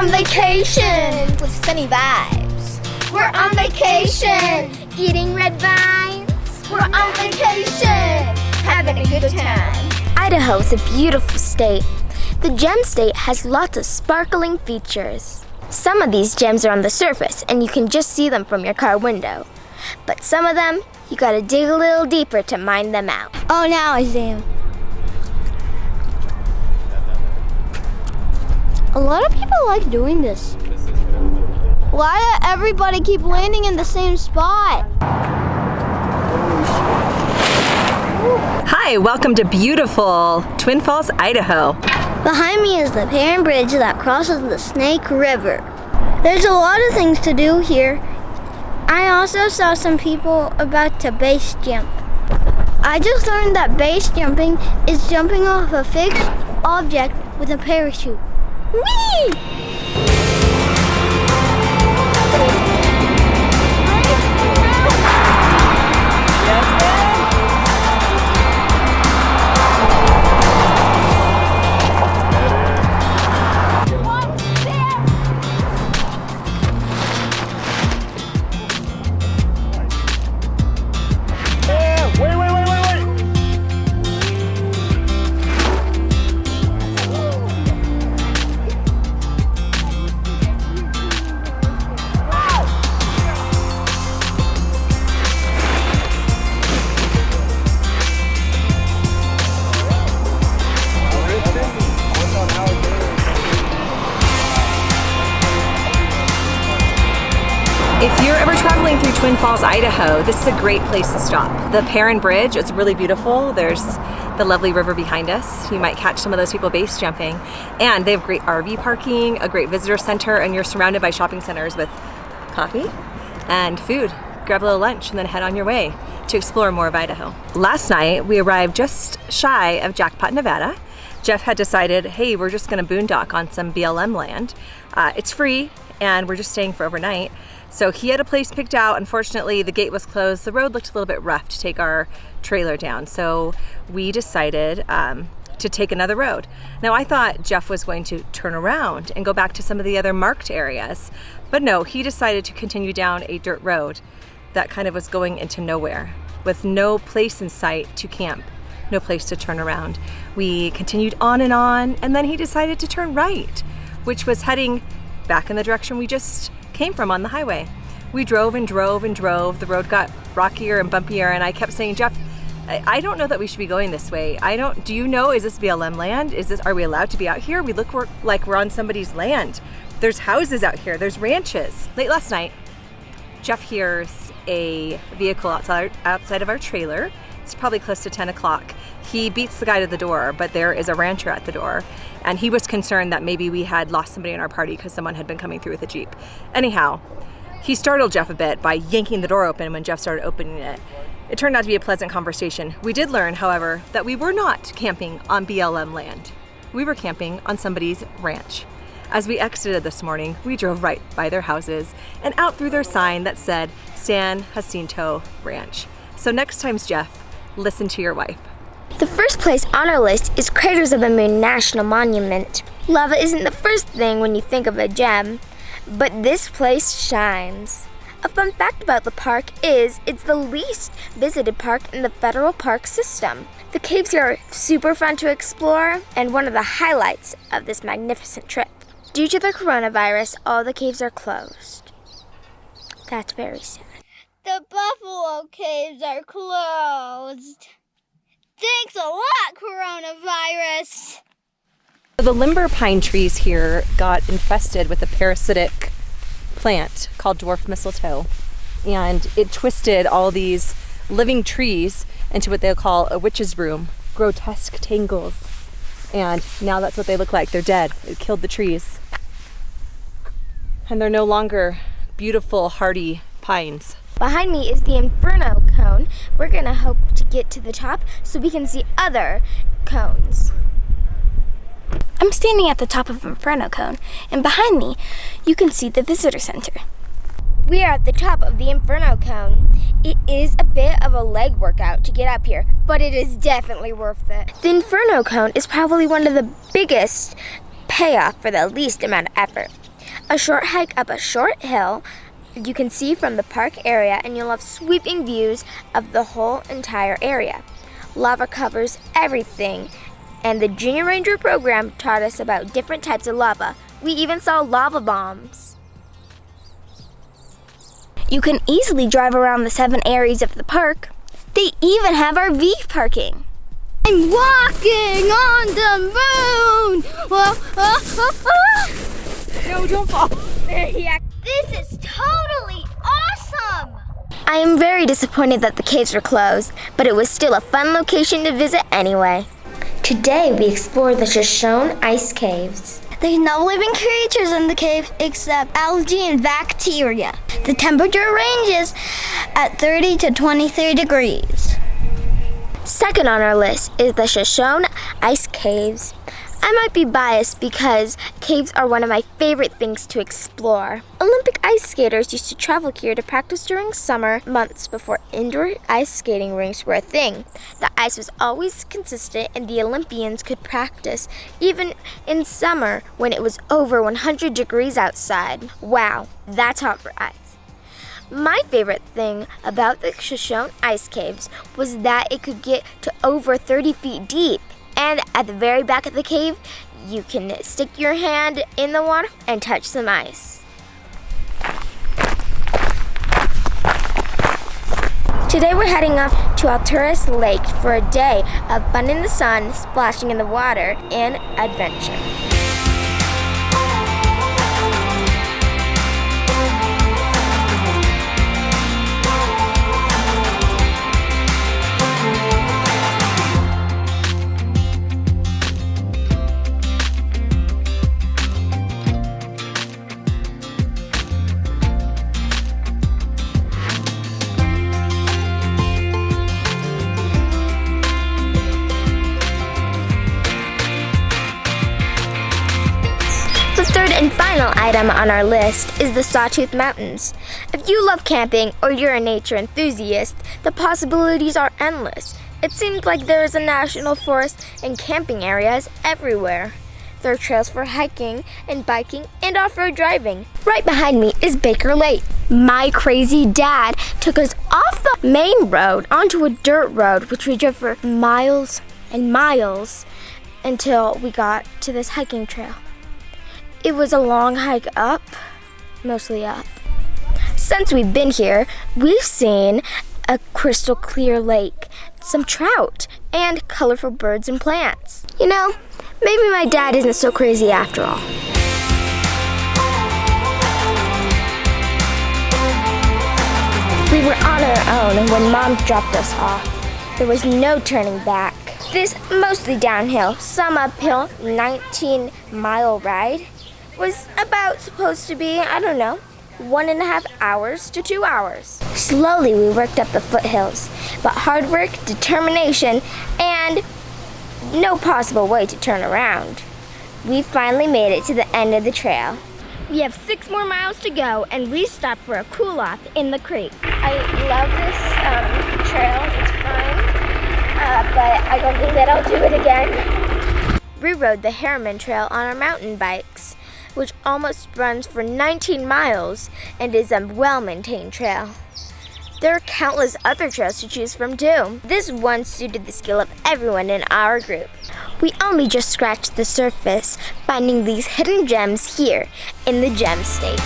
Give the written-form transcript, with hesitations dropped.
on vacation with sunny vibes. We're on vacation eating red vines. We're on vacation having a good time. Idaho is a beautiful state. The gem state has lots of sparkling features. Some of these gems are on the surface and you can just see them from your car window. But some of them, you gotta dig a little deeper to mine them out. Oh, now I see him. A lot of people like doing this. Why does everybody keep landing in the same spot? Hi, welcome to beautiful Twin Falls, Idaho. Behind me is the Perrin Bridge that crosses the Snake River. There's a lot of things to do here. I also saw some people about to base jump. I just learned that base jumping is jumping off a fixed object with a parachute. Whee! If you're ever traveling through Twin Falls, Idaho, this is a great place to stop. The Perrin Bridge, it's really beautiful. There's the lovely river behind us. You might catch some of those people base jumping. And they have great RV parking, a great visitor center, and you're surrounded by shopping centers with coffee and food. Grab a little lunch and then head on your way to explore more of Idaho. Last night, we arrived just shy of Jackpot, Nevada. Jeff had decided, hey, we're just gonna boondock on some BLM land. It's free and we're just staying for overnight. So he had a place picked out. Unfortunately, the gate was closed. The road looked a little bit rough to take our trailer down. So we decided to take another road. Now I thought Jeff was going to turn around and go back to some of the other marked areas, but no, he decided to continue down a dirt road that kind of was going into nowhere with no place in sight to camp, no place to turn around. We continued on, and then he decided to turn right, which was heading back in the direction we just came from on the highway. We drove and drove and drove. The road got rockier and bumpier, and I kept saying, Jeff, I don't know that we should be going this way. Do you know, is this BLM land? Are we allowed to be out here? We look like we're on somebody's land. There's houses out here, there's ranches. Late last night, Jeff hears a vehicle outside of our trailer. It's probably close to 10 o'clock. He beats the guy to the door, but there is a rancher at the door. And he was concerned that maybe we had lost somebody in our party because someone had been coming through with a Jeep. Anyhow, he startled Jeff a bit by yanking the door open when Jeff started opening it. It turned out to be a pleasant conversation. We did learn, however, that we were not camping on BLM land. We were camping on somebody's ranch. As we exited this morning, we drove right by their houses and out through their sign that said San Jacinto Ranch. So next time's Jeff, listen to your wife. The first place on our list is Craters of the Moon National Monument. Lava isn't the first thing when you think of a gem, but this place shines. A fun fact about the park is it's the least visited park in the federal park system. The caves here are super fun to explore and one of the highlights of this magnificent trip. Due to the coronavirus, all the caves are closed. That's very sad. The Buffalo Caves are closed. Thanks a lot, coronavirus. The limber pine trees here got infested with a parasitic plant called dwarf mistletoe, and it twisted all these living trees into what they'll call a witch's broom, grotesque tangles. And now that's what they look like. They're dead. It killed the trees. And they're no longer beautiful, hardy pines. Behind me is the Inferno cone. We're gonna hope to get to the top so we can see other cones. I'm standing at the top of Inferno cone, and behind me, you can see the visitor center. We are at the top of the Inferno cone. It is a bit of a leg workout to get up here, but it is definitely worth it. The Inferno cone is probably one of the biggest payoff for the least amount of effort. A short hike up a short hill you can see from the park area, and you'll have sweeping views of the whole entire area. Lava covers everything, and the Junior Ranger program taught us about different types of lava. We even saw lava bombs. You can easily drive around the 7 areas of the park. They even have RV parking. I'm walking on the moon! Whoa, oh, oh, oh. No, don't fall. This is totally awesome! I am very disappointed that the caves were closed, but it was still a fun location to visit anyway. Today we explored the Shoshone Ice Caves. There's no living creatures in the cave except algae and bacteria. The temperature ranges at 30 to 23 degrees. Second on our list is the Shoshone Ice Caves. I might be biased because caves are one of my favorite things to explore. Olympic ice skaters used to travel here to practice during summer months before indoor ice skating rinks were a thing. The ice was always consistent and the Olympians could practice even in summer when it was over 100 degrees outside. Wow, that's hot for ice. My favorite thing about the Shoshone Ice Caves was that it could get to over 30 feet deep. And at the very back of the cave, you can stick your hand in the water and touch some ice. Today we're heading off to Alturas Lake for a day of fun in the sun, splashing in the water, and adventure. The third and final item on our list is the Sawtooth Mountains. If you love camping or you're a nature enthusiast, the possibilities are endless. It seems like there is a national forest and camping areas everywhere. There are trails for hiking and biking and off-road driving. Right behind me is Baker Lake. My crazy dad took us off the main road onto a dirt road, which we drove for miles and miles until we got to this hiking trail. It was a long hike up, mostly up. Since we've been here, we've seen a crystal clear lake, some trout, and colorful birds and plants. You know, maybe my dad isn't so crazy after all. We were on our own when Mom dropped us off. There was no turning back. This mostly downhill, some uphill, 19-mile ride was about supposed to be, 1.5 hours to 2 hours. Slowly we worked up the foothills, but hard work, determination, and no possible way to turn around. We finally made it to the end of the trail. We have 6 more miles to go, and we stopped for a cool-off in the creek. I love this trail. It's fun, but I don't think that I'll do it again. We rode the Harriman Trail on our mountain bikes, which almost runs for 19 miles and is a well-maintained trail. There are countless other trails to choose from too. This one suited the skill of everyone in our group. We only just scratched the surface, finding these hidden gems here in the Gem State.